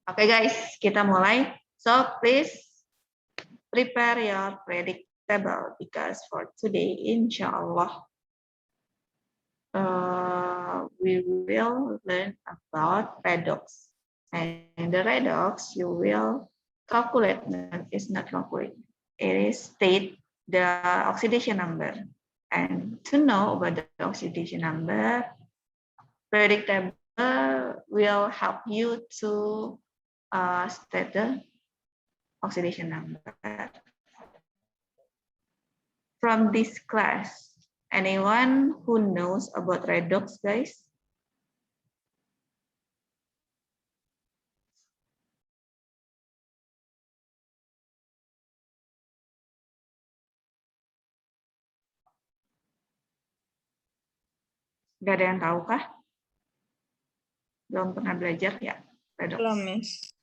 Oke guys, kita mulai. So please prepare your predictable because for today, inshallah, we will learn about redox. And the redox you will calculate. It's not calculate. It is state the oxidation number. And to know about the oxidation number, predictable will help you to state the oxidation number. From this class, anyone who knows about redox, guys? Gak ada yang tahu kah? Belum pernah belajar ya redox? Belum, Miss.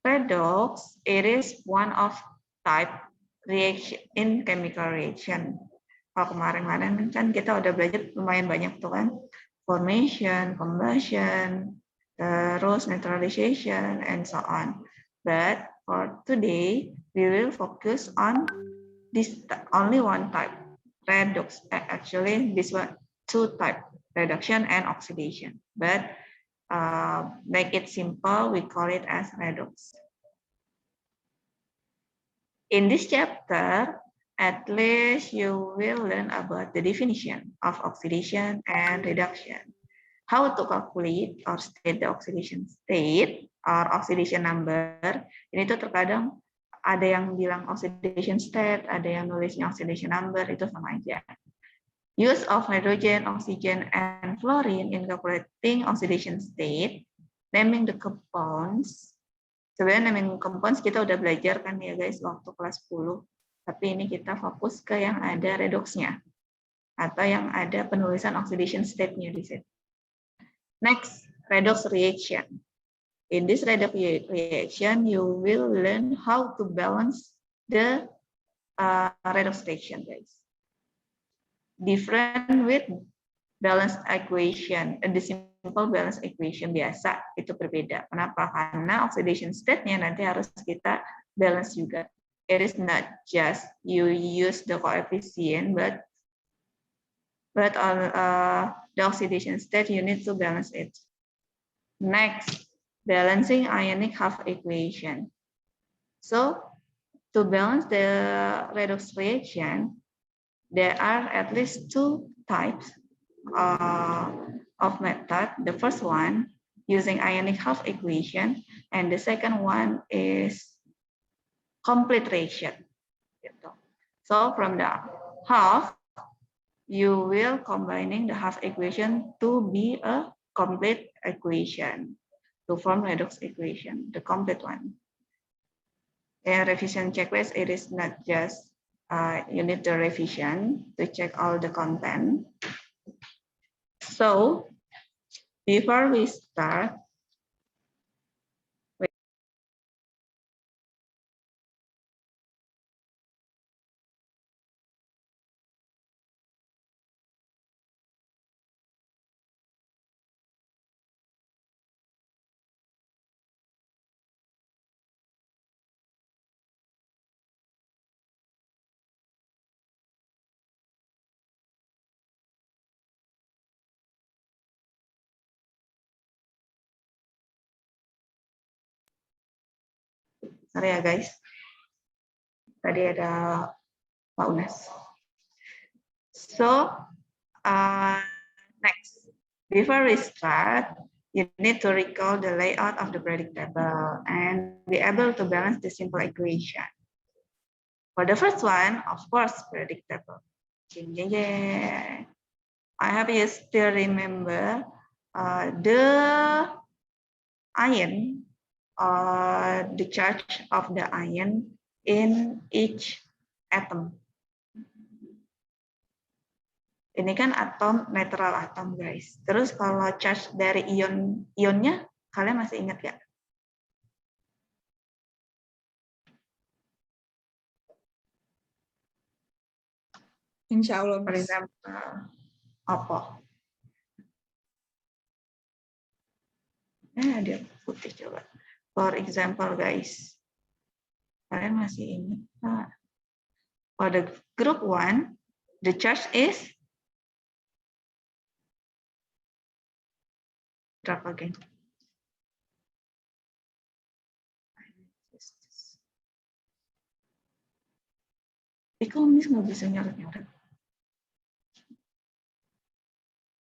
Redox, it is one of type reaction in chemical reaction. Kalau kemarin-kemarin kan kita udah belajar lumayan banyak tuh kan, formation, combustion, terus neutralization, and so on. But for today, we will focus on this only one type, redox. Actually, this one two type, reduction and oxidation. But make it simple, we call it as redox. In this chapter, at least you will learn about the definition of oxidation and reduction, how to calculate or state the oxidation state or oxidation number. Ini tuh terkadang ada yang bilang oxidation state, ada yang nulisnya oxidation number, itu sama aja. Use of hydrogen, oxygen, and fluorine in calculating oxidation state, naming the compounds. Sebenarnya naming compounds kita udah belajar kan ya guys waktu kelas 10. Tapi ini kita fokus ke yang ada redoxnya atau yang ada penulisan oxidation state-nya di situ. Next, redox reaction. In this redox reaction, you will learn how to balance the redox reaction, guys. Different with balance equation, the simple balance equation biasa itu berbeda. Kenapa? Karena oxidation state-nya nanti harus kita balance juga. It is not just you use the coefficient, but on the oxidation state you need to balance it. Next, balancing ionic half equation. So to balance the redox reaction, there are at least two types of method. The first one using ionic half equation, and the second one is complete reaction. So from the half, you will combining the half equation to be a complete equation to form redox equation, the complete one. A revision checklist, it is not just you need the revision to check all the content. So before we start, sorry ya guys, tadi ada Pak Unas. So next, before we start, you need to recall the layout of the predictable and be able to balance the simple equation. For the first one, of course, predictable. I hope you still remember the ion or the charge of the ion in each atom. Ini kan atom, netral atom guys. Terus kalau charge dari ionnya, kalian masih ingat ya? Insya Allah. For example, apa? Dia putih coba. For example, guys. Kalian masih ingat Pak? For the group 1, the charge is berapa, geng? Ekonomis nggak bisa nyoret-nyoret.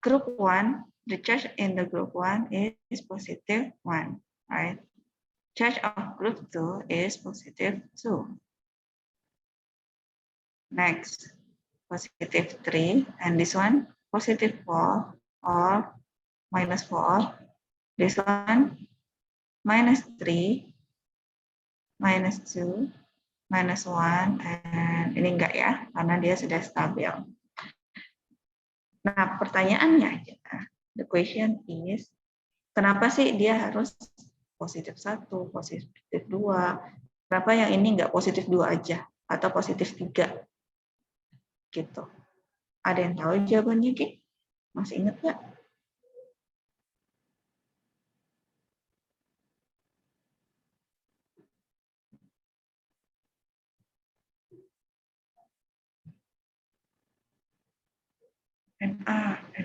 Group 1, the charge in the group 1 is positive 1, right? Charge of group 2 is positive 2. Next, positive 3, and this one positive 4 or minus 4. This one minus 3, minus 2, minus 1, and ini enggak ya, karena dia sudah stabil. Nah, pertanyaannya, the question is, kenapa sih dia harus positif 1, positif 2? Kenapa yang ini enggak positif 2 aja, atau positif 3? Gitu. Ada yang tahu jawabannya, Ki? Masih ingat nggak?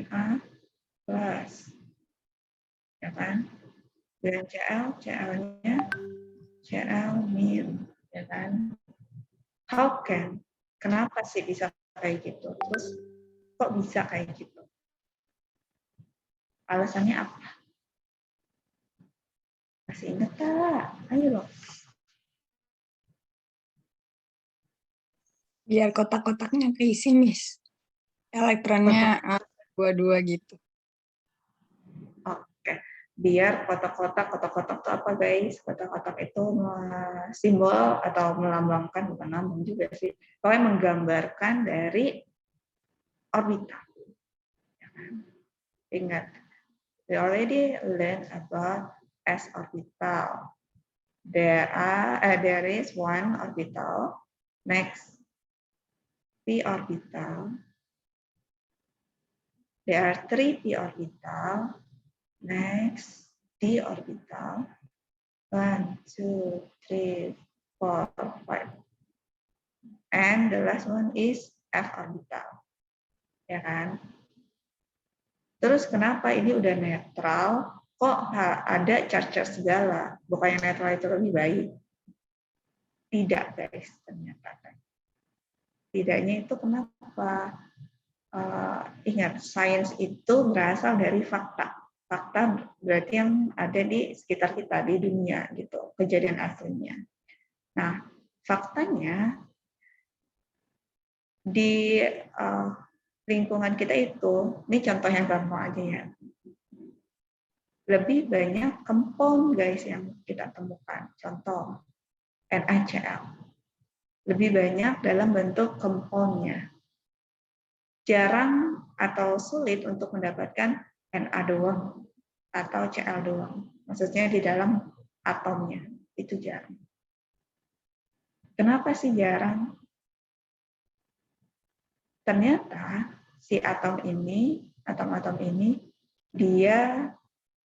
Na plus, ya kan? Dan Cl-nya Cl min, ya kan? How can? Kenapa sih bisa kayak gitu? Terus kok bisa kayak gitu? Alasannya apa? Masih ingat tak? Ayo loh. Biar kotak-kotaknya keisi, Miss. Elektronnya dua-dua gitu. Oke. Biar kotak-kotak itu apa, guys? Kotak-kotak itu simbol atau melambangkan, bukan lambang juga sih. Pokoknya menggambarkan dari orbital. Ingat, we already learned about s orbital. There is one orbital. Next, p orbital. There are 3 p orbital. Next, d orbital. 1, 2, 3, 4, 5. And the last one is f orbital. Ya kan? Terus kenapa ini udah netral? Kok ada charge segala? Bukannya netral itu lebih baik? Tidak, guys, ternyata. Tidaknya itu kenapa? Ingat, sains itu berasal dari fakta. Fakta berarti yang ada di sekitar kita, di dunia, gitu, kejadian aslinya. Nah, faktanya di lingkungan kita itu, ini contoh yang gampang aja ya, lebih banyak compound, guys, yang kita temukan. Contoh, NaCl. Lebih banyak dalam bentuk compound-nya. Jarang atau sulit untuk mendapatkan Na doang atau Cl doang. Maksudnya di dalam atomnya. Itu jarang. Kenapa sih jarang? Ternyata si atom ini, atom-atom ini, dia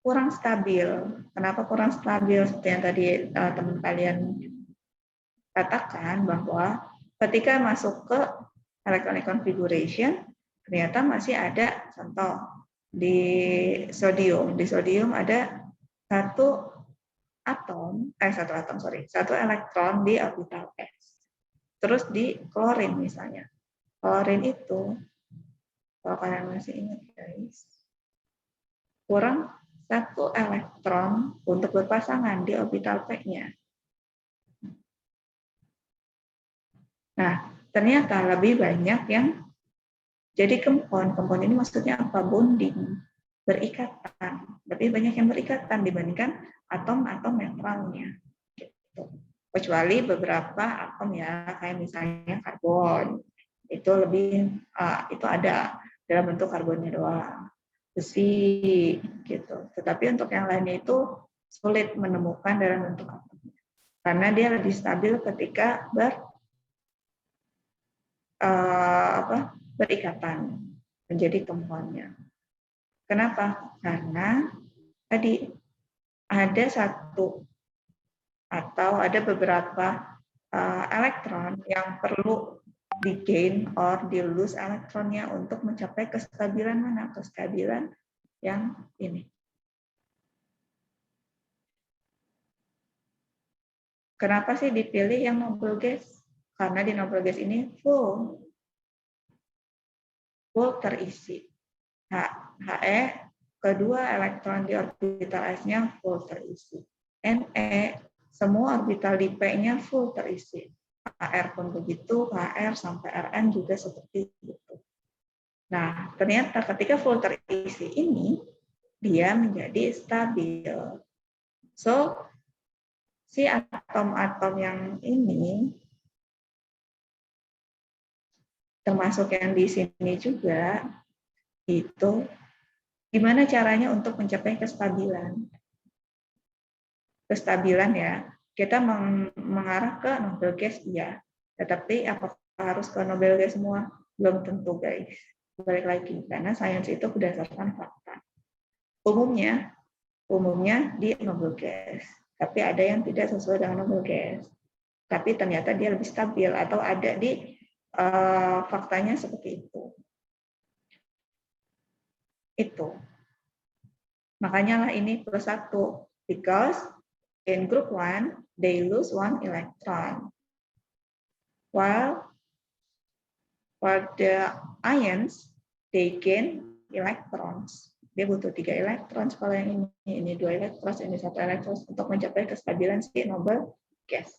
kurang stabil. Kenapa kurang stabil? Seperti yang tadi teman kalian katakan, bahwa ketika masuk ke electronic configuration, ternyata masih ada contoh di sodium. Di sodium ada satu elektron di orbital s. Terus di klorin misalnya. Klorin itu, kalau kalian masih ingat, guys, kurang satu elektron untuk berpasangan di orbital p-nya. Nah, ternyata lebih banyak yang jadi compound. Compound ini maksudnya apa? Bonding, berikatan. Lebih banyak yang berikatan dibandingkan atom-atom netralnya. Gitu. Kecuali beberapa atom ya, kayak misalnya karbon. Itu lebih itu ada dalam bentuk karbonnya doang. Besi gitu. Tetapi untuk yang lainnya itu sulit menemukan dalam bentuk atomnya. Karena dia lebih stabil ketika berikatan menjadi compound-nya. Kenapa? Karena tadi ada satu atau ada beberapa elektron yang perlu di-gain or di-lose elektronnya untuk mencapai kestabilan mana? Kestabilan yang ini. Kenapa sih dipilih yang noble gas? Karena di noble gas ini full terisi. He, kedua elektron di orbital S-nya full terisi. Ne, semua orbital di P-nya full terisi. Ar pun begitu, Hr sampai Rn juga seperti itu. Nah, ternyata ketika full terisi ini, dia menjadi stabil. So, si atom-atom yang ini, termasuk yang di sini juga, itu gimana caranya untuk mencapai kestabilan? Kestabilan ya, kita mengarah ke noble gas ya, tetapi apakah harus ke noble gas semua? Belum tentu guys. Balik lagi, karena sains itu berdasarkan fakta. Umumnya di noble gas, tapi ada yang tidak sesuai dengan noble gas. Tapi ternyata dia lebih stabil atau ada di faktanya seperti itu. Itu. Makanya lah ini plus 1. Because in group 1, they lose 1 electron. While for the ions, they gain electrons. Dia butuh 3 elektron kalau yang ini 2 elektron, ini 1 elektron untuk mencapai kestabilan si noble gas.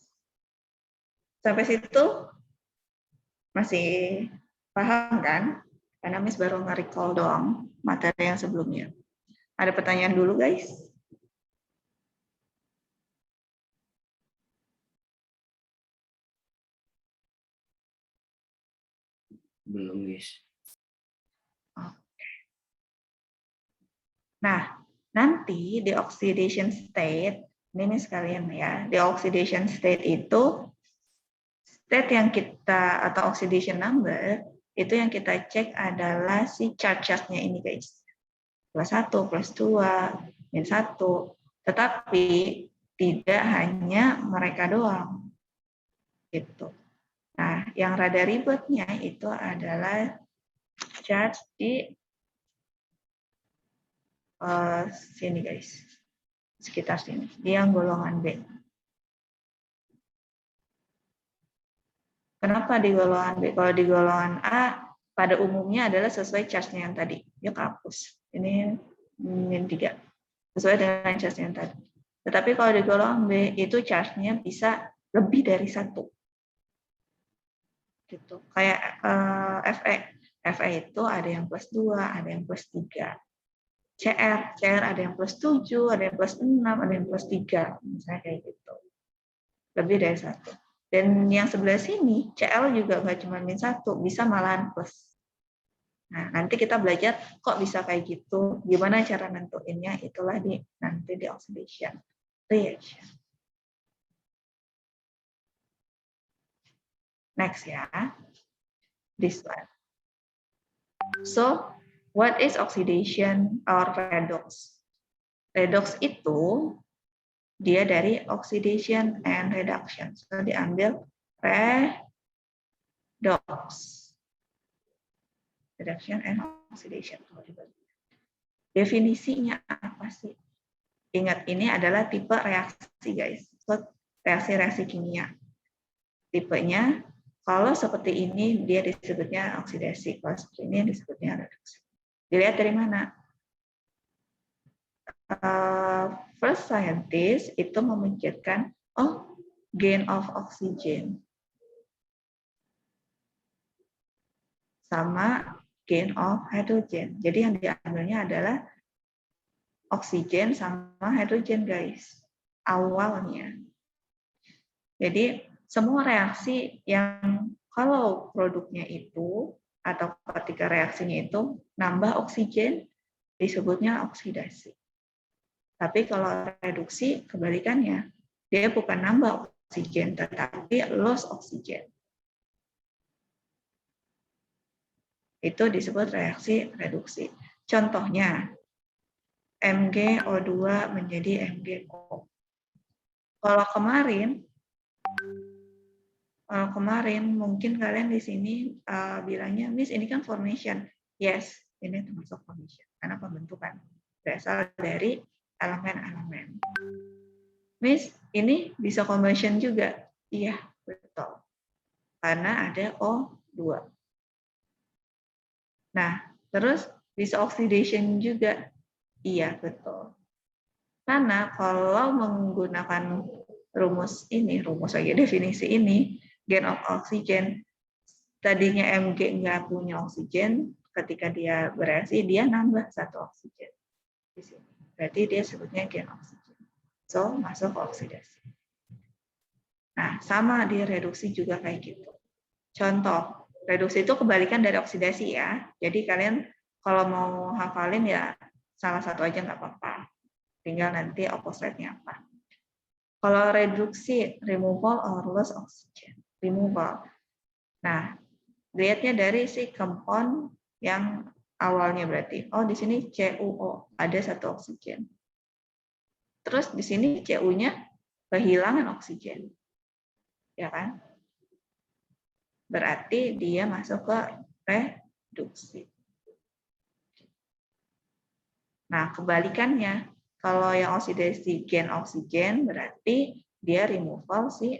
Sampai situ masih paham kan? Karena Miss baru nge-recall doang materi yang sebelumnya. Ada pertanyaan dulu guys? Belum guys. Nah, nanti di oxidation state, ini sekalian ya, di oxidation state itu, state yang kita, atau oxidation number, itu yang kita cek adalah si charge-nya ini guys. Plus 1, plus 2, min 1. Tetapi tidak hanya mereka doang. Gitu. Nah, yang rada ribetnya itu adalah charge di sini guys, sekitar sini, yang golongan B. Kenapa di golongan B? Kalau di golongan A pada umumnya adalah sesuai charge-nya yang tadi. Yuk hapus. Ini min 3. Sesuai dengan charge yang tadi. Tetapi kalau di golongan B itu charge-nya bisa lebih dari 1. Gitu. Kayak Fe. Fe itu ada yang plus 2, ada yang plus 3. CR ada yang plus 7, ada yang plus 6, ada yang plus 3. Misalnya kayak gitu. Lebih dari 1. Dan yang sebelah sini, Cl juga nggak cuma min 1, bisa malahan plus. Nah, nanti kita belajar kok bisa kayak gitu, gimana cara nentuinnya, itulah nanti di oxidation reaction. Next ya, this one. So, what is oxidation or redox? Redox itu dia dari oxidation and reduction. So, diambil redox. Reduction and oxidation. Definisinya apa sih? Ingat, ini adalah tipe reaksi, guys. So, reaksi-reaksi kimia. Tipenya, kalau seperti ini, dia disebutnya oksidasi. Kalau seperti ini, disebutnya reduksi. Dilihat dari mana? First scientist itu memikirkan, oh, gain of oxygen. Sama gain of hydrogen. Jadi yang diambilnya adalah oksigen sama hidrogen guys, awalnya. Jadi semua reaksi yang kalau produknya itu atau ketika reaksinya itu nambah oksigen disebutnya oksidasi. Tapi kalau reduksi kebalikannya, dia bukan nambah oksigen tetapi loss oksigen. Itu disebut reaksi reduksi. Contohnya, MgO2 menjadi MgO. Kalau kemarin mungkin kalian di sini bilangnya, Miss ini kan formation. Yes, ini termasuk formation karena pembentukan berasal dari elemen-elemen. Miss, ini bisa combustion juga? Iya, betul. Karena ada O2. Nah, terus bisa oxidation juga? Iya, betul. Karena kalau menggunakan rumus lagi definisi ini, gain of oxygen, tadinya Mg nggak punya oksigen, ketika dia bereaksi, dia nambah satu oksigen di sini. Berarti dia sebutnya gain oksigen. So, masuk ke oksidasi. Nah, sama di reduksi juga kayak gitu. Contoh, reduksi itu kebalikan dari oksidasi ya. Jadi kalian kalau mau hafalin ya salah satu aja nggak apa-apa. Tinggal nanti opposite-nya apa. Kalau reduksi, removal or loss oxygen. Removal. Nah, lihatnya dari si compound yang awalnya berarti. Oh, di sini CuO, ada satu oksigen. Terus di sini Cu-nya kehilangan oksigen. Ya kan? Berarti dia masuk ke reduksi. Nah, kebalikannya, kalau yang oksidasi gain oksigen berarti dia removal si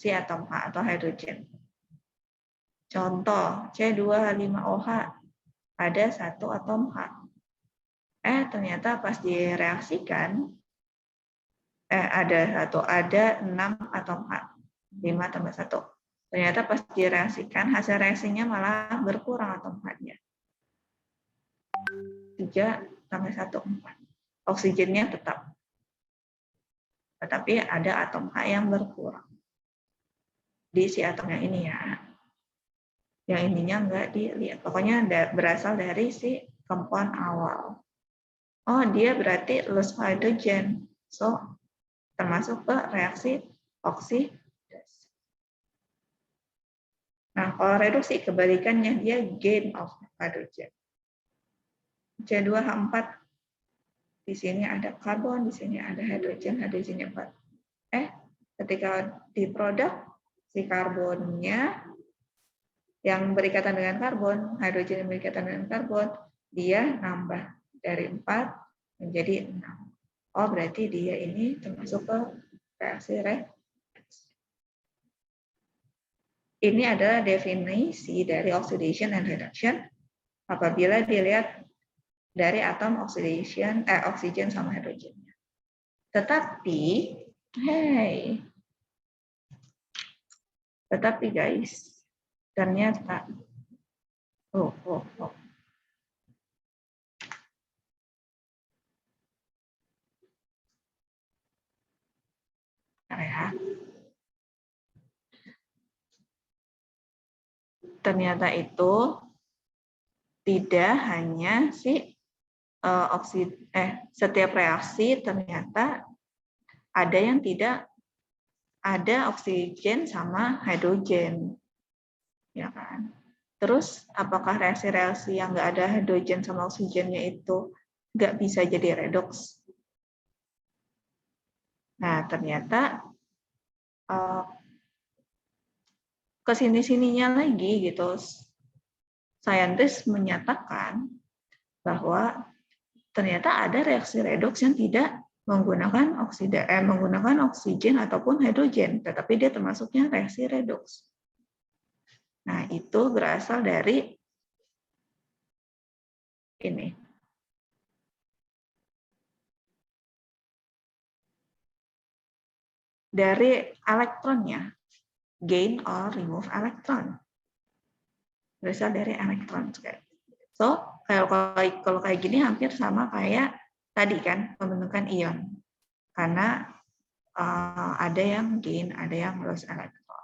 atom H atau hidrogen. Contoh, C2H5OH ada satu atom H. Ternyata pas direaksikan ada 6 atom H. 5 tambah 1. Ternyata pas direaksikan hasil reaksinya malah berkurang atom H-nya. 3 tambah 1, 4. Oksigennya tetap. Tetapi ada atom H yang berkurang. Di si atom yang ini ya. Yang ininya enggak dilihat. Pokoknya berasal dari si compound awal. Oh, dia berarti loss hydrogen. So, termasuk ke reaksi oksidasi. Nah, kalau reduksi kebalikannya dia gain of hydrogen. C2H4 di sini ada karbon, di sini ada hidrogen, hidrogennya 4. Ketika di produk si karbonnya yang berikatan dengan karbon, hidrogen yang berikatan dengan karbon, dia nambah dari 4 menjadi 6. Oh, berarti dia ini termasuk ke reaksi reaksi. Ini adalah definisi dari oxidation and reduction apabila dilihat dari atom oxidation, oksigen sama hidrogennya. Tetapi guys, ternyata ternyata itu tidak hanya si setiap reaksi ternyata ada yang tidak ada oksigen sama hidrogen, ya kan? Terus apakah reaksi-reaksi yang nggak ada hidrogen sama oksigennya itu nggak bisa jadi redoks? Nah, ternyata kesini-sininya lagi gitu, saintis menyatakan bahwa ternyata ada reaksi redoks yang tidak menggunakan oksigen ataupun hidrogen, tetapi dia termasuknya reaksi redoks. Nah, itu berasal dari ini. Dari elektronnya, gain or remove elektron. Berasal dari elektron. So, kalau kayak gini hampir sama kayak tadi kan, pembentukan ion. Karena ada yang gain, ada yang loss elektron.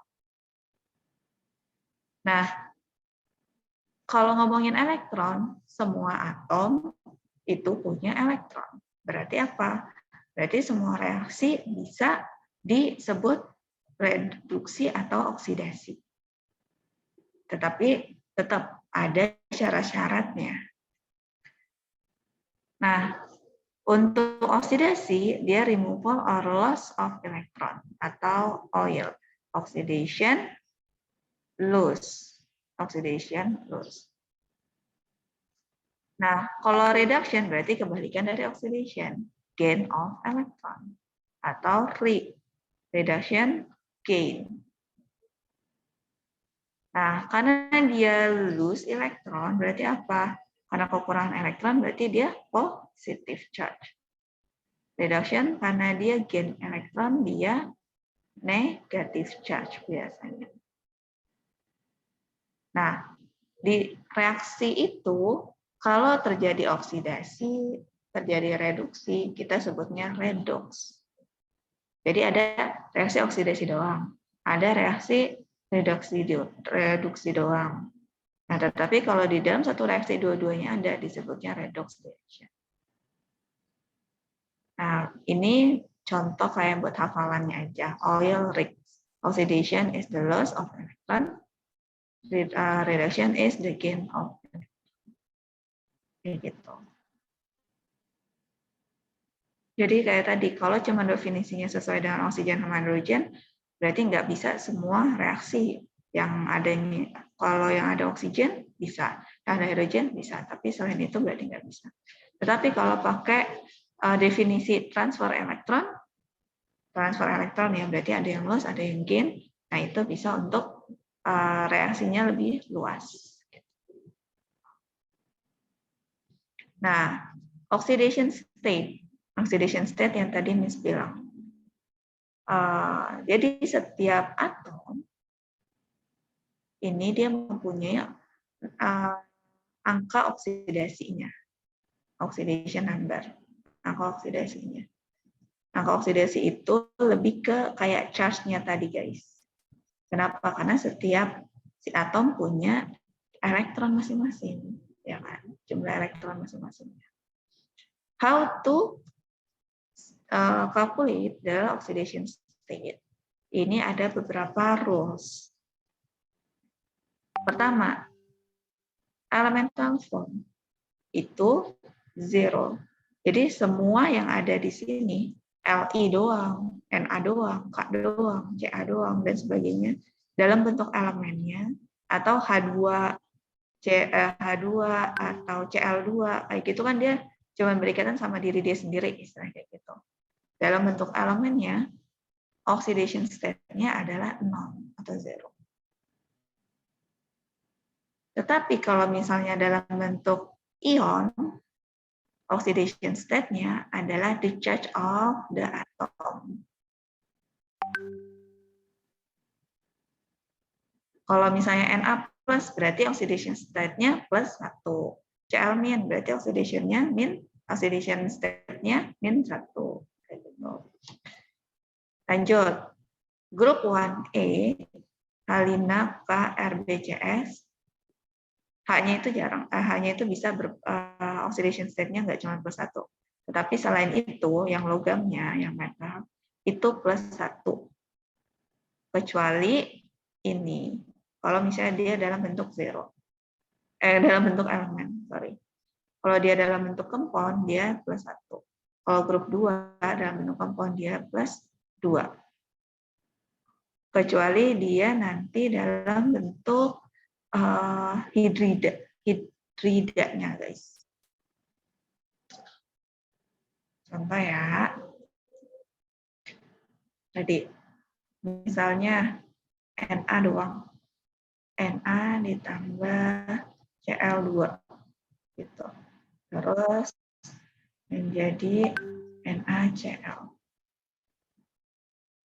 Nah, kalau ngomongin elektron, semua atom itu punya elektron. Berarti apa? Berarti semua reaksi bisa disebut reduksi atau oksidasi. Tetapi tetap ada syarat-syaratnya. Nah, untuk oksidasi, dia removal or loss of electron atau oil. Oxidation, loss. Oxidation, loss. Nah, kalau reduction berarti kebalikan dari oxidation. Gain of electron. Atau reduction, gain. Nah, karena dia lose elektron, berarti apa? Karena kekurangan elektron, berarti dia positive charge. Reduction, karena dia gain elektron, dia negative charge biasanya. Nah, di reaksi itu, kalau terjadi oksidasi, terjadi reduksi, kita sebutnya redox. Jadi ada reaksi oksidasi doang, ada reaksi reduksi doang. Nah, tetapi kalau di dalam satu reaksi dua-duanya ada, disebutnya redox reaction. Nah, ini contoh kayak buat hafalannya aja. Oil rig. Oxidation is the loss of electron. Reduction is the gain of electron. Kayak gitu. Jadi kayak tadi, kalau cuma definisinya sesuai dengan oksigen sama hidrogen, berarti nggak bisa semua reaksi yang ada ini. Kalau yang ada oksigen bisa, yang ada hidrogen bisa, tapi selain itu berarti nggak bisa. Tetapi kalau pakai definisi transfer elektron ya berarti ada yang loss, ada yang gain. Nah itu bisa untuk reaksinya lebih luas. Nah, oxidation state yang tadi Miss bilang. Jadi setiap atom ini dia mempunyai angka oksidasinya, oxidation number, angka oksidasinya. Angka oksidasi itu lebih ke kayak charge-nya tadi guys. Kenapa? Karena setiap si atom punya elektron masing-masing, ya kan? Jumlah elektron masing-masingnya. How to calculate the oxidation state? Ini ada beberapa rules. Pertama, elemental form itu 0. Jadi semua yang ada di sini, Li doang, Na doang, K doang, Ca doang, dan sebagainya, dalam bentuk elemennya, atau H2, H2 atau Cl2, kayak gitu kan dia cuma berikatan sama diri dia sendiri, istilah kayak gitu. Dalam bentuk elemennya, oxidation state-nya adalah 0 atau 0. Tetapi kalau misalnya dalam bentuk ion, oxidation state-nya adalah the charge of the atom. Kalau misalnya Na plus, berarti oxidation state-nya plus 1. Cl min, berarti oxidation-nya oxidation state-nya min 1. Lanjut. Grup 1A, Halina K RBCS, H-nya itu jarang, H-nya itu bisa oxidation state-nya nggak cuma plus 1. Tetapi selain itu, yang logamnya, yang metal, itu plus 1. Kecuali ini. Kalau misalnya dia dalam bentuk dalam bentuk elemen, sorry. Kalau dia dalam bentuk compound, dia plus 1. Kalau grup 2, dalam bentuk compound, dia plus 2. Kecuali dia nanti dalam bentuk hidridanya, guys. Contoh ya. Tadi, misalnya Na doang. Na ditambah Cl2. Gitu. Terus menjadi NaCl.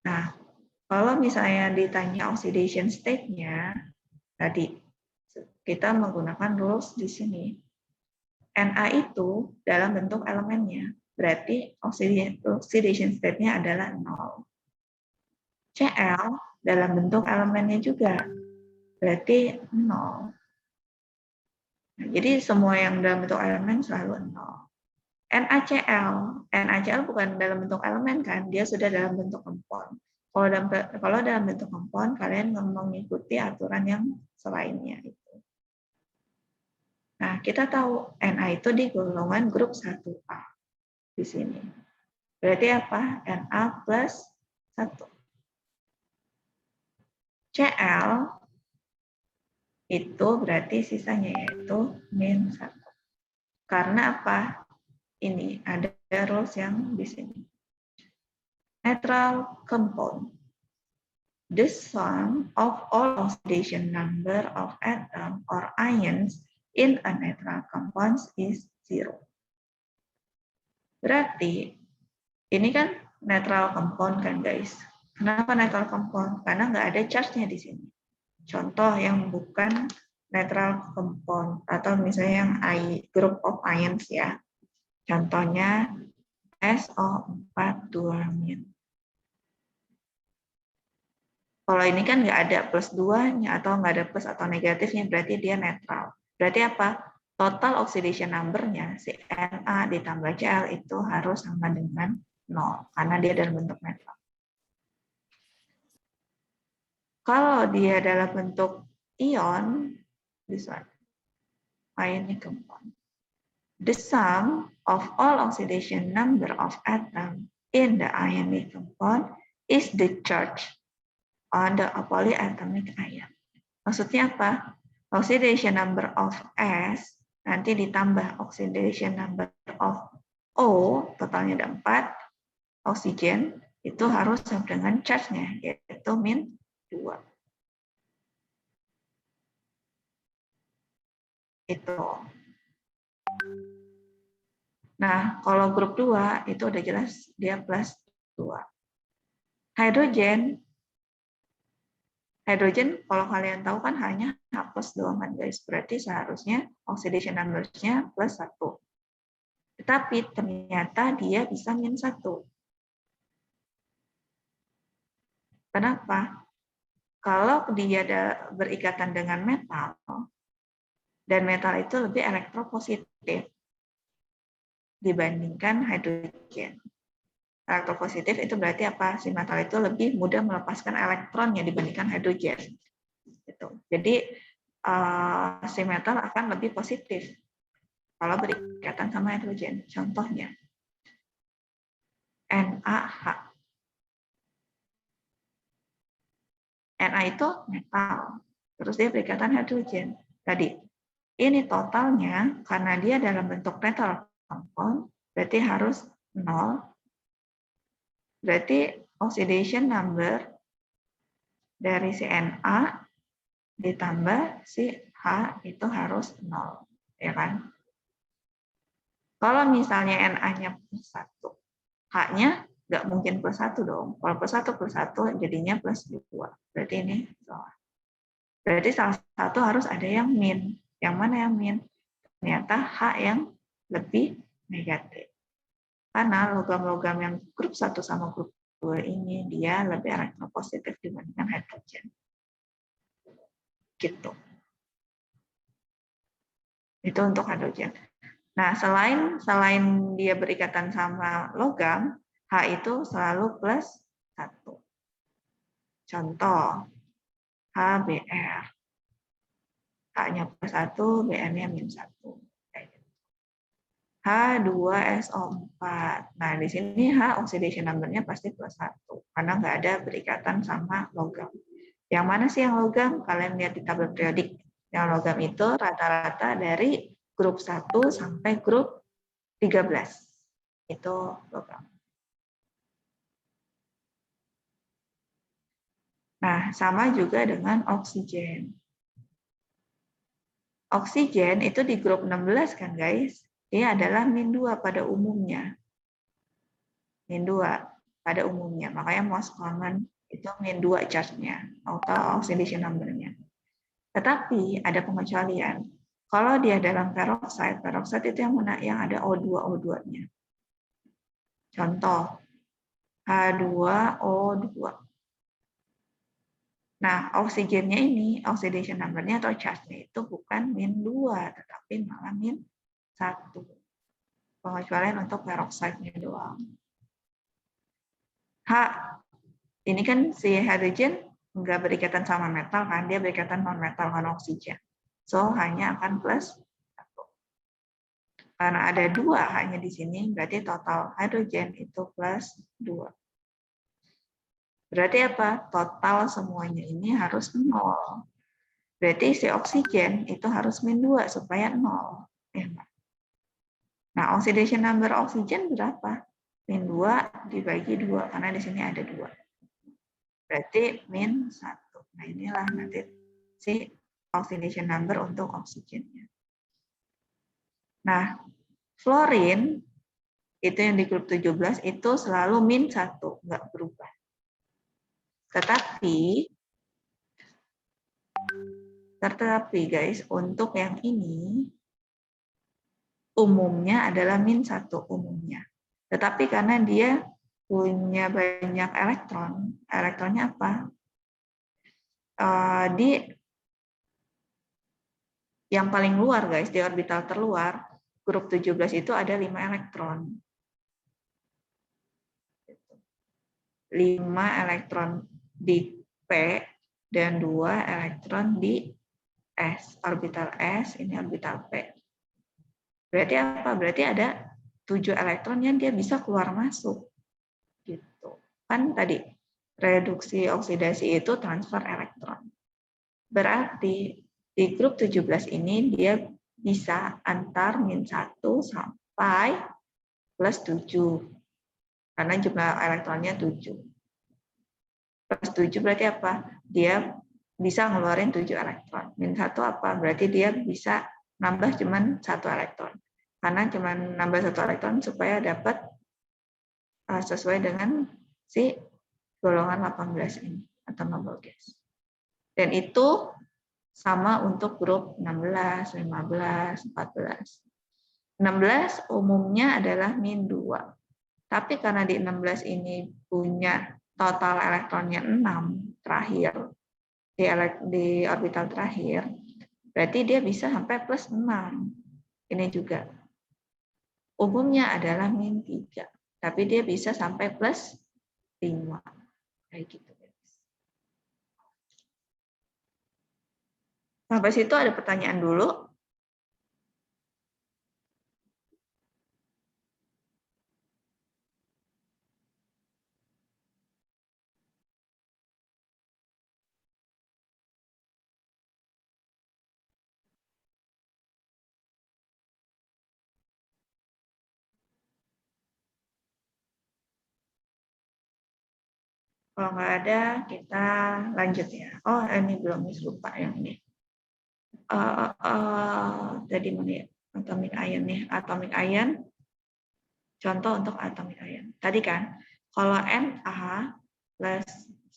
Nah, kalau misalnya ditanya oxidation state-nya, tadi kita menggunakan rules di sini. Na itu dalam bentuk elemennya, berarti oxidation state-nya adalah 0. Cl dalam bentuk elemennya juga, berarti 0. Nah, jadi semua yang dalam bentuk elemen selalu 0. NaCl bukan dalam bentuk elemen kan, dia sudah dalam bentuk compound. Kalau dalam bentuk compound, kalian mengikuti aturan yang selainnya itu. Nah, kita tahu Na itu di golongan grup 1A di sini. Berarti apa? Na plus 1. Cl itu berarti sisanya yaitu min 1. Karena apa? Ini ada rules yang di sini. Neutral compound. The sum of all oxidation number of atom or ions in a neutral compound is 0. Berarti ini kan neutral compound kan guys. Kenapa neutral compound? Karena nggak ada charge-nya di sini. Contoh yang bukan neutral compound atau misalnya yang group of ions ya. Contohnya SO4 2-. Kalau ini kan nggak ada plus 2-nya atau nggak ada plus atau negatifnya, berarti dia netral. Berarti apa? Total oxidation number-nya, si Na ditambah Cl itu harus sama dengan 0, karena dia dalam bentuk netral. Kalau dia dalam bentuk ion, this one, ionic compound. The sum of all oxidation number of atom in the ionic compound is the charge on the polyatomic ion. Maksudnya apa? Oxidation number of S nanti ditambah oxidation number of O, totalnya ada 4, oksigen, itu harus sama dengan charge-nya, yaitu min 2. Itu. Nah, kalau grup 2, itu udah jelas dia plus 2. Hidrogen kalau kalian tahu kan hanya H plus doang kan guys. Berarti seharusnya oxidation number-nya plus 1. Tetapi ternyata dia bisa min 1. Kenapa? Kalau dia berikatan dengan metal, dan metal itu lebih elektropositif dibandingkan hidrogen. Elektropositif itu berarti apa? Si metal itu lebih mudah melepaskan elektronnya dibandingkan hidrogen. Gitu. Jadi si metal akan lebih positif kalau berikatan sama hidrogen. Contohnya NaH. Na itu metal, terus dia berikatan hidrogen. Tadi ini totalnya karena dia dalam bentuk neutral compound, berarti harus 0. Berarti oxidation number dari si Na ditambah si H itu harus 0, ya kan? Kalau misalnya Na-nya plus 1, H-nya nggak mungkin plus 1 dong. Kalau plus 1 jadinya plus 2. Berarti ini salah. Berarti salah satu harus ada yang min. Yang mana yang min? Ternyata H yang lebih negatif. Karena logam-logam yang grup 1 sama grup 2 ini dia lebih elektropositif dibandingkan hidrogen. Gitu. Itu untuk hidrogen. Nah, selain dia berikatan sama logam, H itu selalu plus 1. Contoh, HBr. H-nya plus 1, Br-nya min 1. H2SO4. Nah, di sini H oxidation number-nya pasti plus 1 karena nggak ada berikatan sama logam. Yang mana sih yang logam? Kalian lihat di tabel periodik. Yang logam itu rata-rata dari grup 1 sampai grup 13. Itu logam. Nah, sama juga dengan oksigen. Oksigen itu di grup 16 kan guys? Dia adalah min 2 pada umumnya. Min 2 pada umumnya. Makanya most common itu min 2 charge-nya atau oxidation number-nya. Tetapi ada pengecualian. Kalau dia dalam peroxide itu yang mana? Yang ada O2-nya. Contoh, H2O2. Nah, oksigennya ini, oxidation number-nya atau charge-nya itu bukan min 2, tetapi malah min 1. Pengecualian untuk peroxide-nya doang. H, ini kan si hydrogen nggak berikatan sama metal kan, dia berikatan non-metal kan oksigen. So, hanya akan plus 1. Karena ada 2 hanya di sini, berarti total hidrogen itu plus 2. Berarti apa? Total semuanya ini harus 0. Berarti isi oksigen itu harus min 2 supaya 0. Ya, nah, oxidation number oksigen berapa? Min 2 dibagi 2, karena di sini ada 2. Berarti min 1. Nah, inilah nanti si oxidation number untuk oksigennya. Nah, fluorin itu yang di grup 17 itu selalu min 1, nggak berubah. Tetapi guys, untuk yang ini umumnya adalah min 1 umumnya. Tetapi karena dia punya banyak elektron, elektronnya apa? Di yang paling luar guys, di orbital terluar, grup 17 itu ada 5 elektron. 5 elektron di P dan 2 elektron di S, orbital S, ini orbital P. Berarti apa? Berarti ada 7 elektron yang dia bisa keluar masuk. Gitu. Kan tadi reduksi oksidasi itu transfer elektron. Berarti di grup 17 ini dia bisa antar min 1 sampai plus 7. Karena jumlah elektronnya 7. Plus 7 berarti apa? Dia bisa ngeluarin 7 elektron. Min 1 apa? Berarti dia bisa nambah cuman 1 elektron. Karena cuman nambah 1 elektron supaya dapat sesuai dengan si golongan 18 ini atau noble gas. Dan itu sama untuk grup 16, 15, 14. 16 umumnya adalah min 2. Tapi karena di 16 ini punya total elektronnya 6 terakhir, di orbital terakhir, berarti dia bisa sampai plus 6. Ini juga. Umumnya adalah min 3, tapi dia bisa sampai plus 5. Kayak gitu. Sampai situ ada pertanyaan dulu. Kalau nggak ada, kita lanjut ya. Oh, ini belum, lupa yang ini. Tadi mana ya? Atomic ion nih. Atomic ion, contoh untuk atomic ion. Tadi kan, kalau Na plus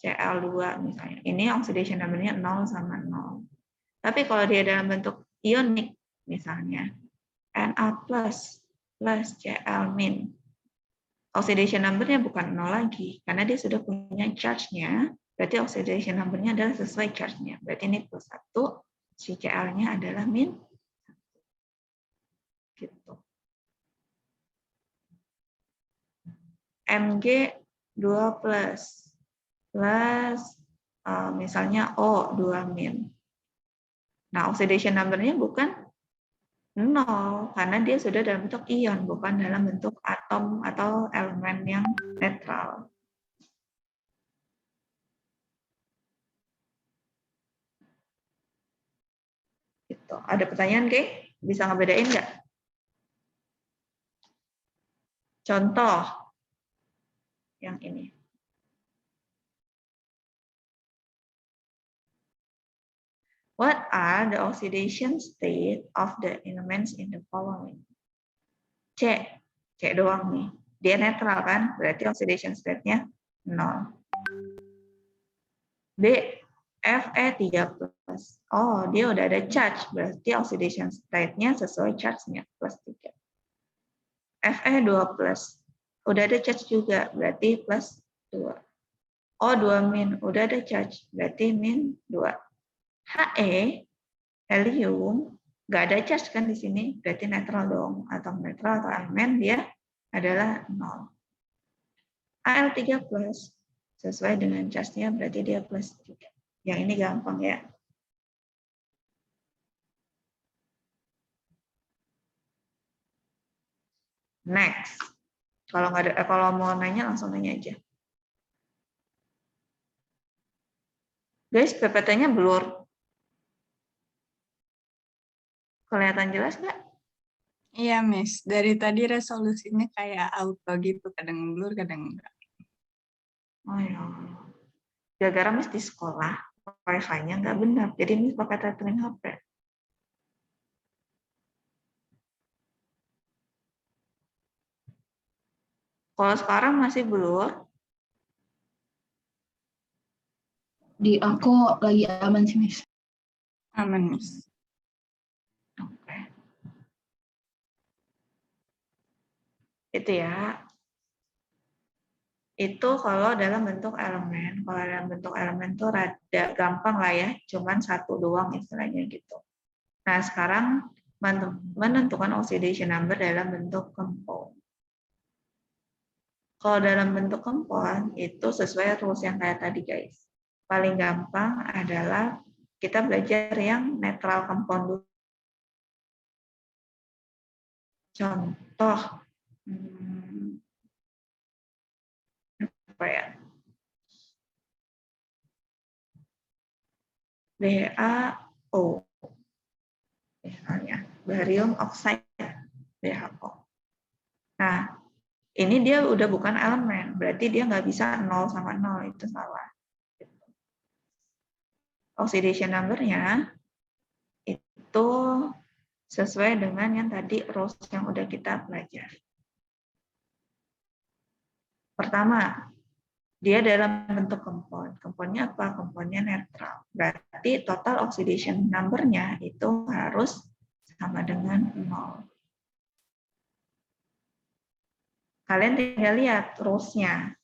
Cl2 misalnya, ini oxidation number-nya 0 sama 0. Tapi kalau dia dalam bentuk ionik, misalnya, Na plus Cl min, oxidation number-nya bukan 0 lagi, karena dia sudah punya charge-nya, berarti oxidation number-nya adalah sesuai charge-nya. Berarti ini plus 1, si Cl-nya adalah min 1. Gitu. Mg 2 plus misalnya O 2 min. Nah, oxidation number-nya bukan 0, karena dia sudah dalam bentuk ion, bukan dalam bentuk atom atau elemen yang netral. Gitu. Ada pertanyaan, Kay? Bisa ngebedain nggak? Contoh yang ini. What are the oxidation state of the elements in the following? C doang nih. Dia netral kan? Berarti oxidation state-nya 0. B, Fe3+. Oh, dia udah ada charge. Berarti oxidation state-nya sesuai charge-nya, plus 3. Fe2+. Udah ada charge juga, berarti plus 2. O2 min, udah ada charge, berarti min 2. He, helium, nggak ada charge kan di sini, berarti netral dong. Atom netral atau elemen dia adalah 0. Al3+, sesuai dengan charge-nya berarti dia plus 3. Yang ini gampang ya. Next. Kalau nggak ada, kalau mau nanya langsung nanya aja. Guys, PPT-nya blur. Kelihatan jelas nggak? Iya, Miss. Dari tadi resolusinya kayak auto gitu, kadang blur, kadang enggak. Oh ya. Gara-gara Miss di sekolah, wifi-nya nggak benar. Jadi Miss pakai tethering HP. Kalau sekarang masih blur, Di aku lagi aman sih, Miss. Aman, Miss. oke. Itu ya. Itu kalau dalam bentuk elemen. Kalau dalam bentuk elemen tuh rada gampang lah ya. Cuman satu doang istilahnya gitu. Nah, sekarang menentukan oxidation number dalam bentuk compound. Kalau dalam bentuk compound itu sesuai rules yang kayak tadi guys. Paling gampang adalah kita belajar yang netral compound dulu. Contoh apa ya? BaO misalnya, barium oxide BaO. Nah, ini dia udah bukan elemen, berarti dia nggak bisa 0 sama 0, itu salah. Oxidation number-nya itu sesuai dengan yang tadi rules yang udah kita pelajari. Pertama, dia dalam bentuk compound. Compoundnya apa? Compoundnya netral. Berarti total oxidation number-nya itu harus sama dengan 0. Kalian tinggal lihat rules-nya.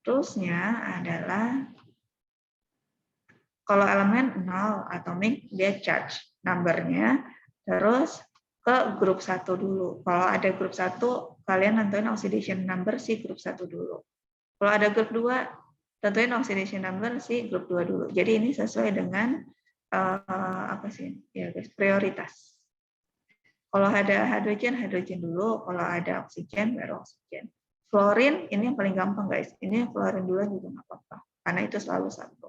Rules-nya adalah kalau elemen 0 atomik dia charge number-nya, terus ke grup 1 dulu. Kalau ada grup 1, kalian nentuin oxidation number si grup 1 dulu. Kalau ada grup 2, tentuin oxidation number si grup 2 dulu. Jadi ini sesuai dengan apa sih? Ya guys, prioritas. Kalau ada hidrogen, hidrogen dulu. Kalau ada oksigen, baru oksigen. Fluorin, ini yang paling gampang guys. Ini fluorin dulu juga nggak apa-apa. Karena itu selalu satu.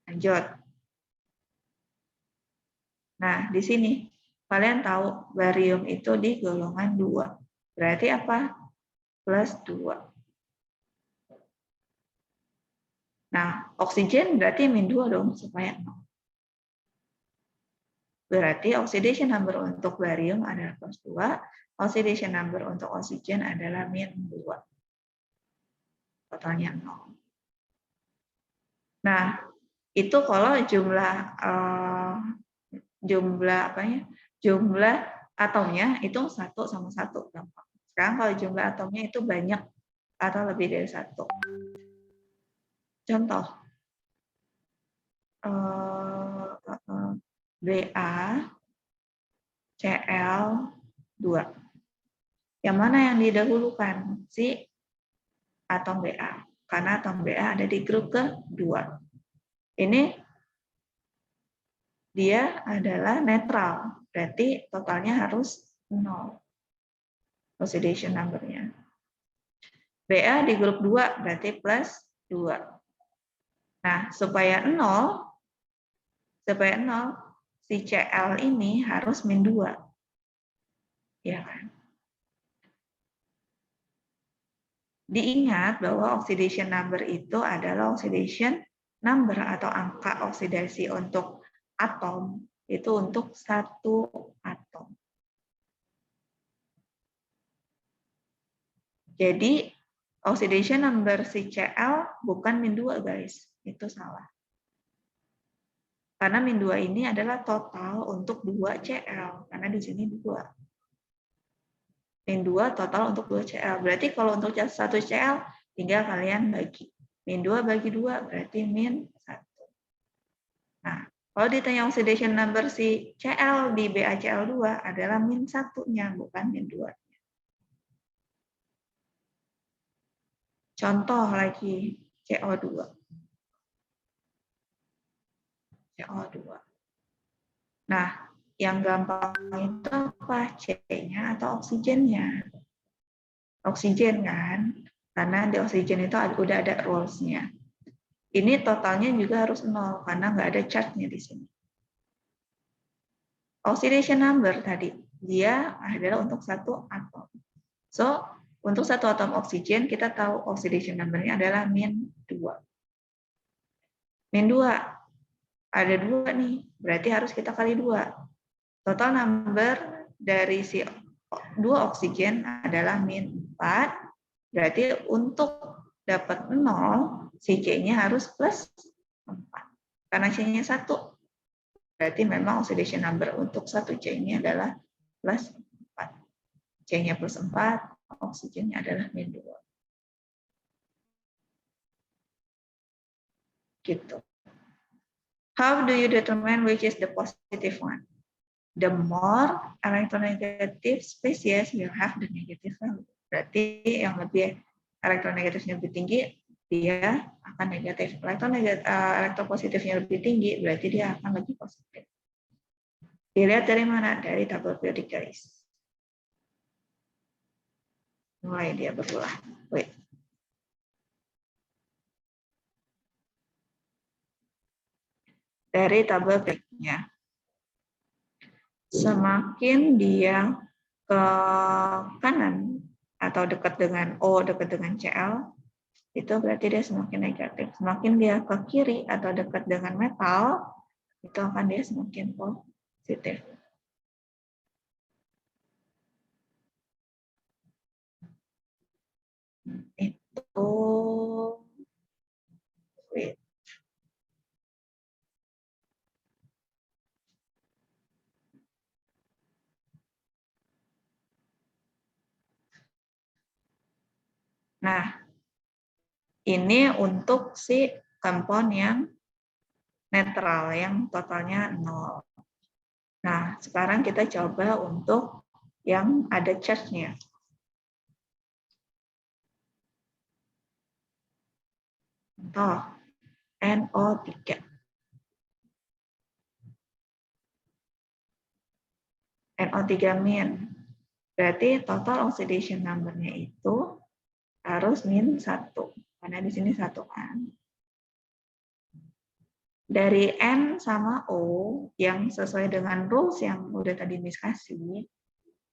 Lanjut. Nah, di sini kalian tahu barium itu di golongan 2. Berarti apa? Plus 2. Nah, oksigen berarti min 2 dong supaya 0. Berarti oxidation number untuk barium adalah plus 2, oxidation number untuk oksigen adalah min 2. Totalnya 0. Nah, itu kalau jumlah atomnya itu 1 sama 1 gampang. Sekarang kalau jumlah atomnya itu banyak atau lebih dari 1. Contoh BaCl2. Yang mana yang didahulukan? Si atom Ba. Karena atom Ba ada di grup kedua. Ini dia adalah netral. Berarti totalnya harus 0. Oxidation number-nya. Ba di grup 2 berarti plus 2. Nah, supaya 0, si Cl ini harus min 2. Ya kan? Diingat bahwa oxidation number itu adalah oxidation number atau angka oksidasi untuk atom itu untuk satu atom. Jadi oxidation number si Cl bukan min 2 guys, itu salah. Karena min 2 ini adalah total untuk 2 Cl, karena di sini 2. Min 2 total untuk 2 Cl. Berarti kalau untuk 1 Cl, tinggal kalian bagi. Min 2 bagi 2 berarti min 1. Nah, kalau ditanya oxidation number si Cl di BaCl2 adalah min 1-nya, bukan min 2. Contoh lagi, CO2. CO2. Nah, Yang gampang itu apa? C-nya atau oksigennya? Oksigen kan? Karena di oksigen itu udah ada rules-nya. Ini totalnya juga harus 0 karena nggak ada charge-nya di sini. Oxidation number tadi, dia adalah untuk satu atom. So, untuk satu atom oksigen, kita tahu oxidation number-nya adalah -2. -2, ada 2 nih, berarti harus kita kali 2. Total number dari si 2 oksigen adalah -4, berarti untuk dapat 0, si C-nya harus plus 4. Karena C-nya 1, berarti memang oxidation number untuk satu C-nya adalah plus 4. C-nya plus 4, oksigennya adalah -2. Gitu. How do you determine which is the positive one? The more electronegative species will have the negative value. Berarti yang lebih elektronegatifnya lebih tinggi, dia akan negatif. Elektropositifnya lebih tinggi, berarti dia akan lebih positif. Dilihat dari mana? Dari tabel periodik, guys. Mulai dia berulang. Wait. Dari tabel periodik-nya. Semakin dia ke kanan atau dekat dengan O, dekat dengan Cl, itu berarti dia semakin negatif. Semakin dia ke kiri atau dekat dengan metal, itu akan dia semakin positif. Itu wait. Nah, ini untuk si compound yang netral, yang totalnya 0. Nah, sekarang kita coba untuk yang ada charge-nya. Contoh, NO3. NO3-. Berarti total oxidation number-nya itu harus -1. Karena di sini 1 kan. Dari N sama O yang sesuai dengan rules yang udah tadi Miss kasih,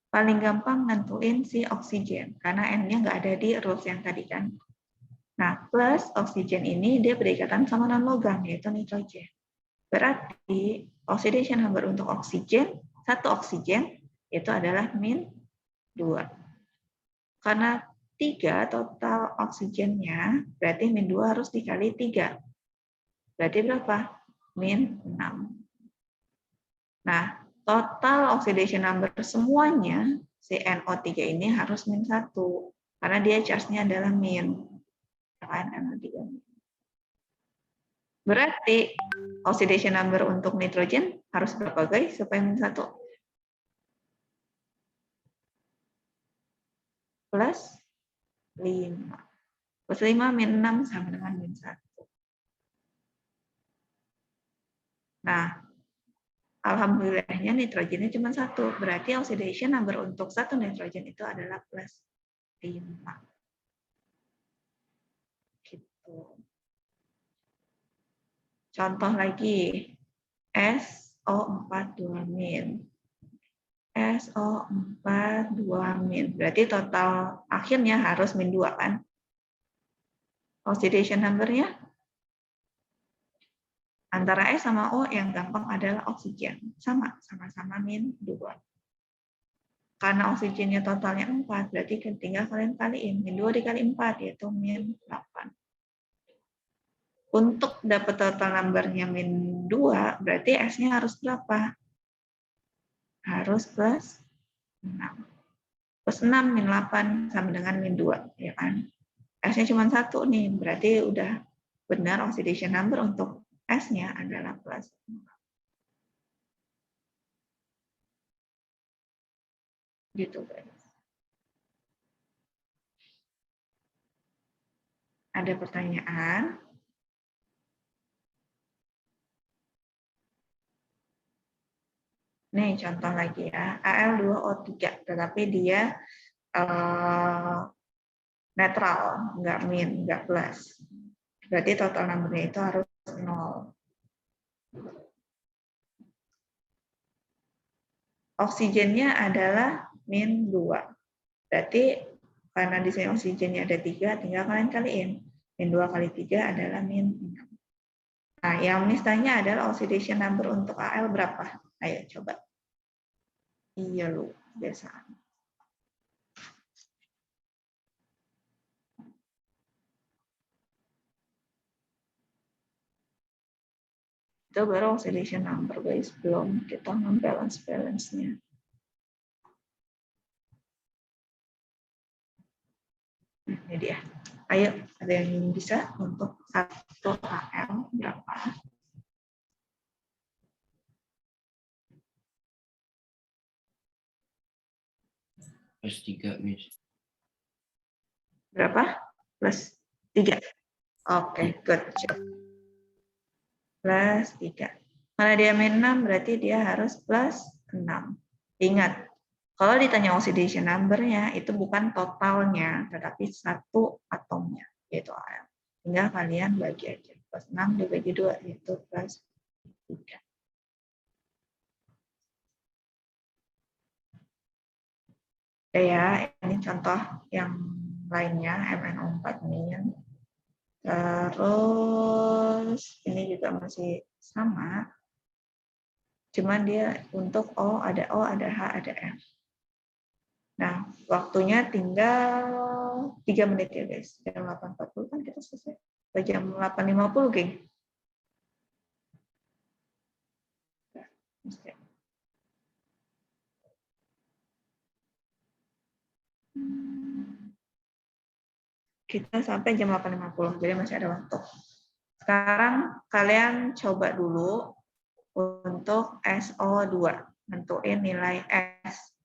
paling gampang nentuin si oksigen. Karena N-nya nggak ada di rules yang tadi kan. Nah, plus oksigen ini dia berikatan sama non-logam, yaitu nitrogen. Berarti oxidation number untuk oksigen, satu oksigen, itu adalah -2. Karena 3 total oksigennya, berarti -2 harus dikali 3. Berarti berapa? -6. Nah, total oxidation number semuanya, si NO3 ini harus -1. Karena dia charge-nya adalah min. NO3. Berarti oxidation number untuk nitrogen harus berapa guys supaya -1? Plus 5. Plus 5 -6 sama dengan -1. Nah, alhamdulillahnya nitrogennya cuma 1. Berarti oxidation number untuk satu nitrogen itu adalah plus 5. Gitu. Contoh lagi, SO4 2-. SO4 2-. Berarti total akhirnya harus -2 kan? Oxidation number-nya antara S sama O yang gampang adalah oksigen. Sama-sama -2. Karena oksigennya totalnya 4, berarti tinggal kalian kaliin. -2 dikali 4, yaitu -8. Untuk dapat total number-nya -2, berarti S-nya harus berapa? Harus plus 6. Plus 6 -8 sama dengan -2, ya kan? S-nya cuma 1 nih, berarti udah benar oxidation number untuk S-nya adalah plus 6. Gitu, guys. Ada pertanyaan? Nih contoh lagi ya, Al2O3, tetapi dia netral, nggak min, nggak plus. Berarti total number-nya itu harus 0. Oksigennya adalah min 2. Berarti karena di sini oksigennya ada 3, tinggal kalian kaliin. Min 2 kali 3 adalah min 6. Nah, yang misalnya adalah oxidation number untuk Al berapa? Ayo coba. Iya lu, biasa. Itu baru oxidation number, guys. Belum kita balance-nya. Ini dia. Ayo, ada yang bisa untuk 1 Al berapa? Plus 3, Miss. Berapa? Plus 3. Oke, good job. Plus 3. Karena dia min 6, berarti dia harus plus 6. Ingat, kalau ditanya oxidation number-nya, itu bukan totalnya, tetapi satu atomnya, yaitu Al. Tinggal kalian bagi aja. Plus 6 dibagi 2, yaitu plus 3. Oke ya, ini contoh yang lainnya, MnO4 min. Terus ini juga masih sama, cuman dia untuk O, ada H, ada F. Nah, waktunya tinggal 3 menit ya guys. Jam 8.40 kan kita selesai. Atau jam 8.50, geng. Kita sampai jam 8.50, jadi masih ada waktu. Sekarang kalian coba dulu untuk SO2, nentuin nilai S.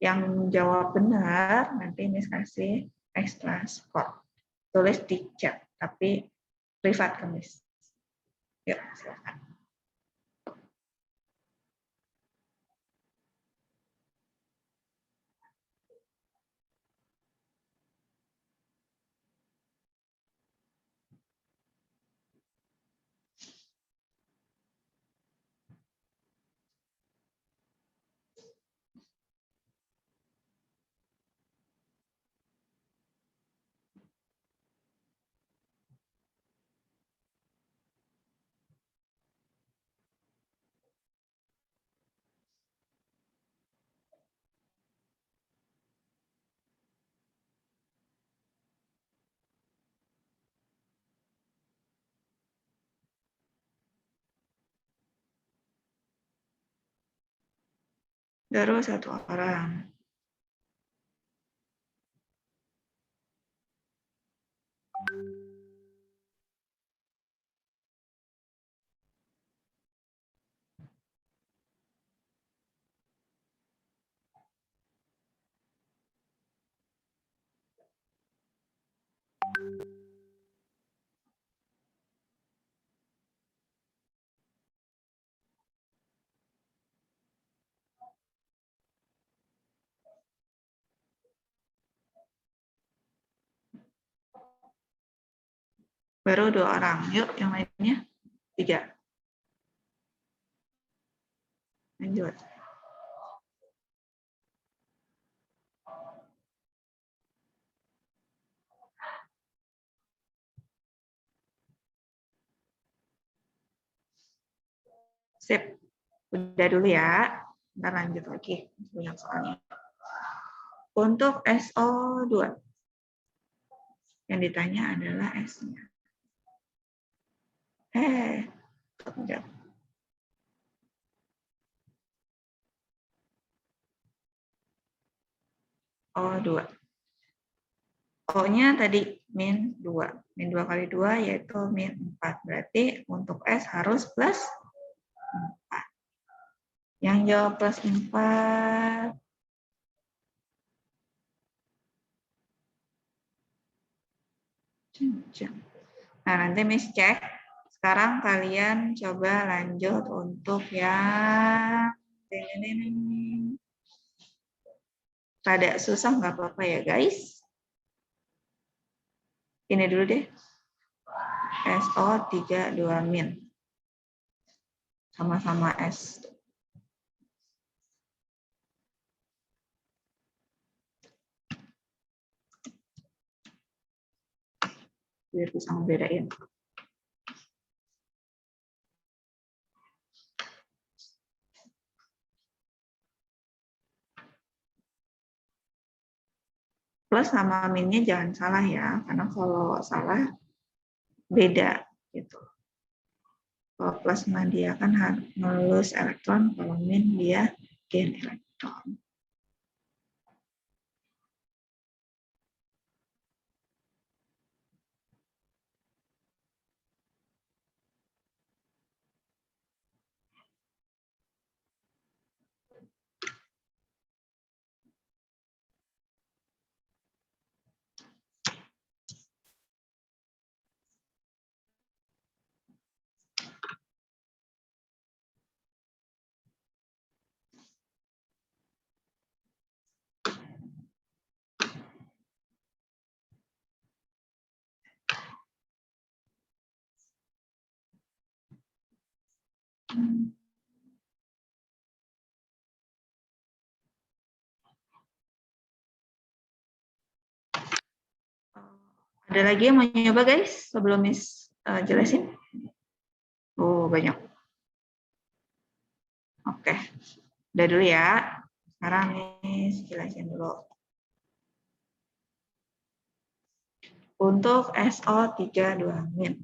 Yang jawab benar, nanti Miss kasih extra score. Tulis di chat, tapi privat ke Miss. Yuk, silakan. Baru 1 orang. Baru 2 orang. Yuk, yang lainnya 3. Lanjut. Sip. Udah dulu ya. Ntar lanjut lagi. Banyak soalnya. Untuk SO2. Yang ditanya adalah S-nya. Enggak. O2. O-nya tadi min 2. Min 2 kali 2 yaitu min 4. Berarti untuk S harus plus 4. Yang jawab plus 4. Nah, nanti Miss cek. Sekarang kalian coba lanjut untuk yang Rada susah nggak apa-apa ya guys. Ini dulu deh. SO32-. Sama-sama S. Biar bisa ngebedain. Plus sama minnya jangan salah ya, karena kalau salah beda gitu. Kalau plasma dia kan ngelus elektron, kalau min dia gain elektron. Ada lagi yang mau nyoba guys sebelum Miss jelasin? Oh banyak. Oke, udah dulu ya. Sekarang Miss jelasin dulu. Untuk SO32-.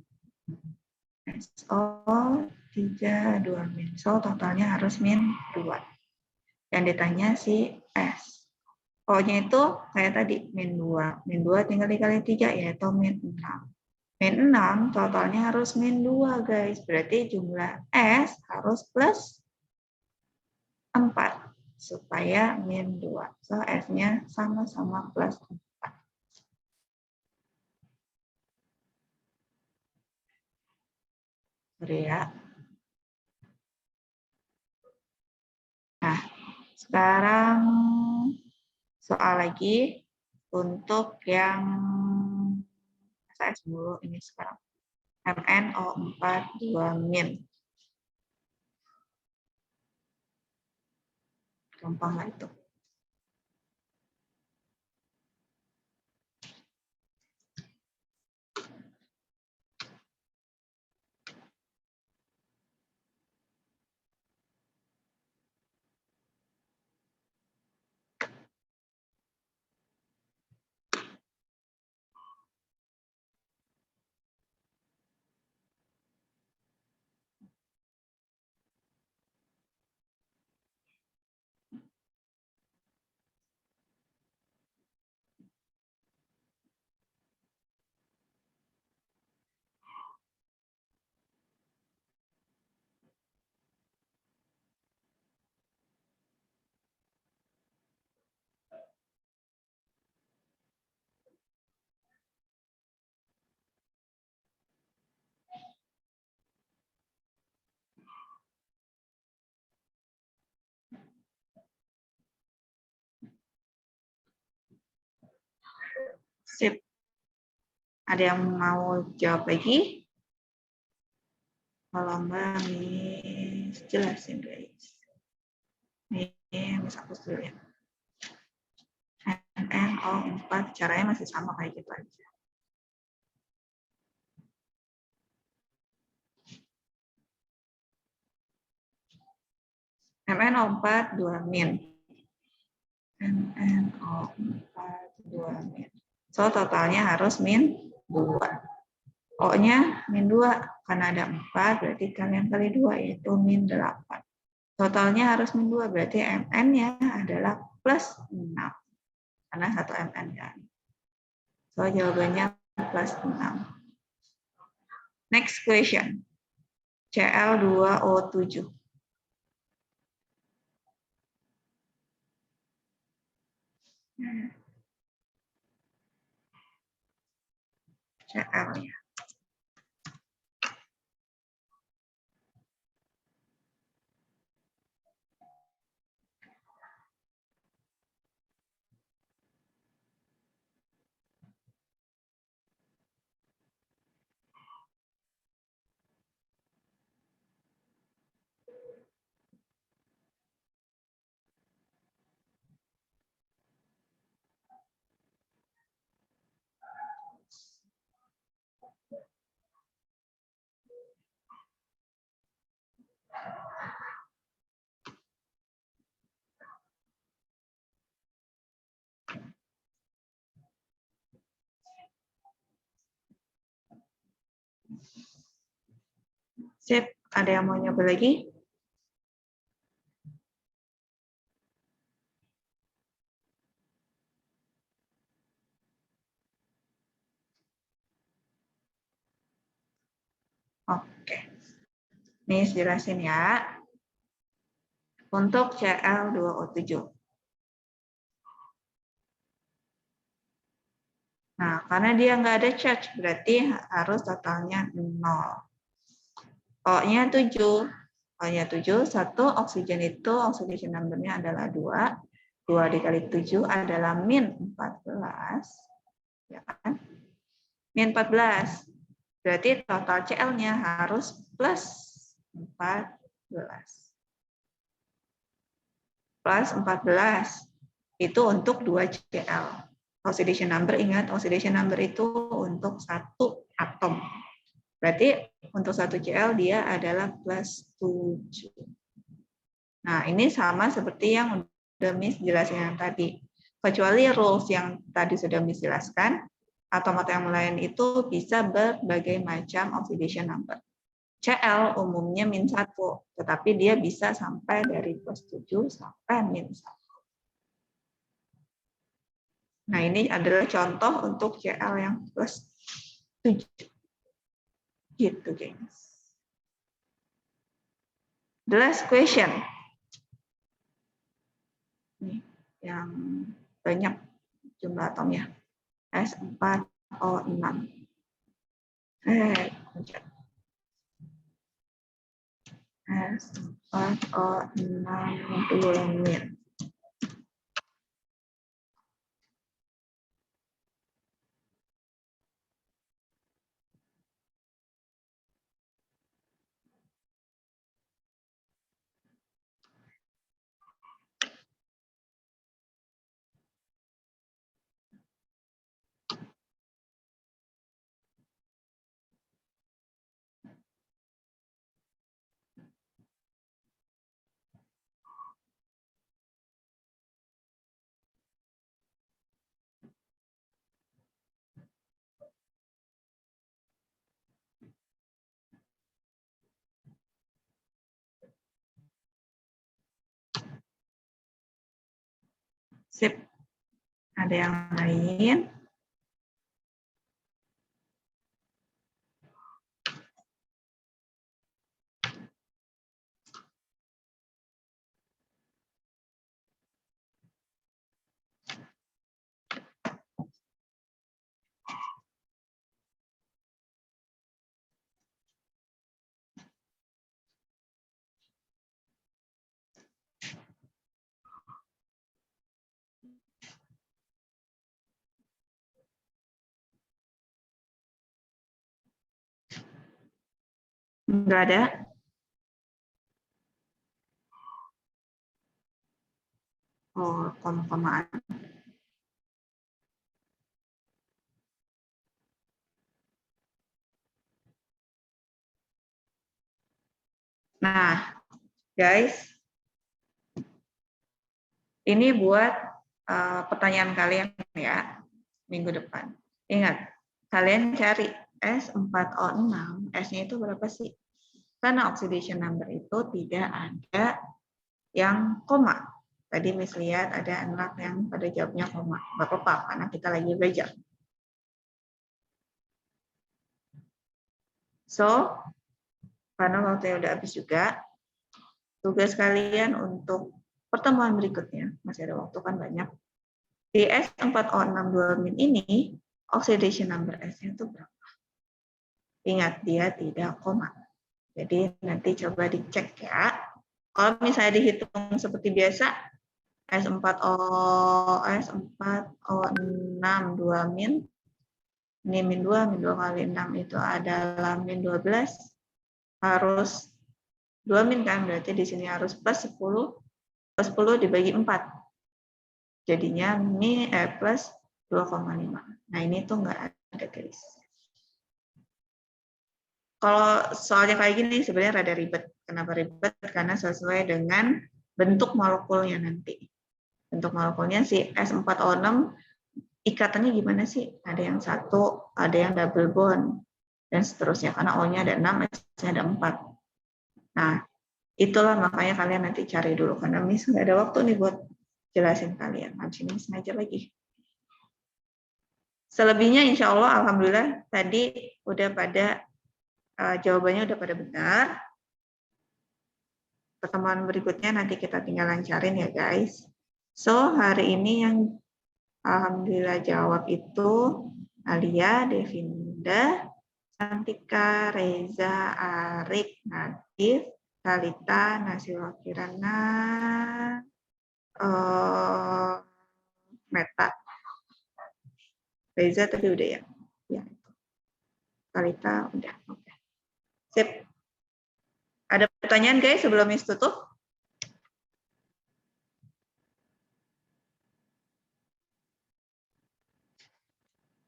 SO32-. So totalnya harus min 2. Yang ditanya si S. O-nya itu kayak tadi min 2. Min 2 tinggal dikali 3 yaitu min 6. Min 6 totalnya harus min 2 guys. Berarti jumlah S harus plus 4 supaya min 2. So S-nya sama-sama plus 4. Sorry ya. Nah, sekarang soal lagi untuk yang SAS dulu ini sekarang. MnO4 2-. Gampang nggak itu? Sip. Ada yang mau jawab lagi? Kalau enggak, Miss jelasin guys. Ini Miss hapus dulu ya. MnO4 caranya masih sama kayak gitu aja. MnO4 2-. MnO4 2-. So totalnya harus min 2. O-nya min 2 karena ada 4 berarti kalian kali 2 yaitu min 8. Totalnya harus min 2 berarti Mn-nya adalah plus 6. Karena 1 Mn kan. So jawabannya plus 6. Next question. Cl2O7. Cl ya. Sip, ada yang mau nyoba lagi? Oke. Nih jelasin ya. Untuk Cl2O7. Nah, karena dia nggak ada charge, berarti harus totalnya 0. O-nya 7. O-nya 7, 1 oksigen itu oxidation number-nya adalah 2. 2 dikali 7 adalah min 14. Ya kan? Min 14. Berarti total Cl-nya harus plus 14. Plus 14. Itu untuk 2 Cl. Oxidation number, ingat oxidation number itu untuk 1 atom. Berarti untuk 1 Cl dia adalah plus 7. Nah, ini sama seperti yang udah Miss jelasin yang tadi. Kecuali rules yang tadi sudah Miss jelaskan, atom-atom yang lain itu bisa berbagai macam oxidation number. Cl umumnya min 1, tetapi dia bisa sampai dari plus 7 sampai min 1. Nah, ini adalah contoh untuk Cl yang plus 7. Gitu, gengs. The last question. Ini yang banyak jumlah atomnya. S4O6. S4O6 duamin. Sip. Ada yang lain? Enggak ada. Oh, koma-komaan. Nah, guys, ini buat pertanyaan kalian ya, minggu depan. Ingat, kalian cari S4O6, S-nya itu berapa sih? Karena oxidation number itu tidak ada yang koma. Tadi Miss lihat ada anak yang pada jawabnya koma. Nggak apa-apa, karena kita lagi belajar. So, karena waktunya udah habis juga, tugas kalian untuk pertemuan berikutnya, masih ada waktu kan banyak. Di S4O6 duamin ini, oxidation number S-nya itu berapa? Ingat, dia tidak koma. Jadi nanti coba dicek ya. Kalau misalnya dihitung seperti biasa, S4O6 2 min, ini min 2 kali 6 itu adalah min 12, harus 2 min kan, berarti di sini harus plus 10, plus 10 dibagi 4. Jadinya min plus 2,5. Nah ini tuh nggak ada guys. Kalau soalnya kayak gini sebenarnya rada ribet. Kenapa ribet? Karena sesuai dengan bentuk molekulnya nanti. Bentuk molekulnya si S4O6 ikatannya gimana sih? Ada yang satu, ada yang double bond, dan seterusnya. Karena O-nya ada 6, S-nya ada 4. Nah, itulah makanya kalian nanti cari dulu. Karena Miss nggak ada waktu nih buat jelasin kalian. Habis ini Miss ngajar lagi. Selebihnya insya Allah, alhamdulillah tadi udah pada jawabannya udah pada benar. Pertemuan berikutnya nanti kita tinggal lancarin ya guys. So hari ini yang alhamdulillah jawab itu Alia, Devinda, Santika, Reza, Arik, Nadif, Talita, Nasila Kirana, Meta. Reza tadi udah ya? Ya. Talita udah. Oke. Sip. Ada pertanyaan guys sebelum Miss tutup?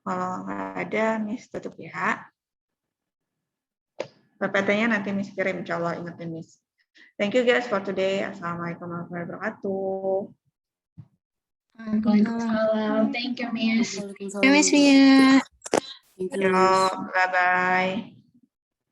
Kalau nggak ada, Miss tutup ya. PPT-nya nanti Miss kirim, insya Allah ingetin Miss. Thank you guys for today. Assalamualaikum warahmatullahi wabarakatuh. Waalaikumsalam. Thank you, Miss. Ya, Miss Mia. Thank you, Yo, Miss. bye-bye.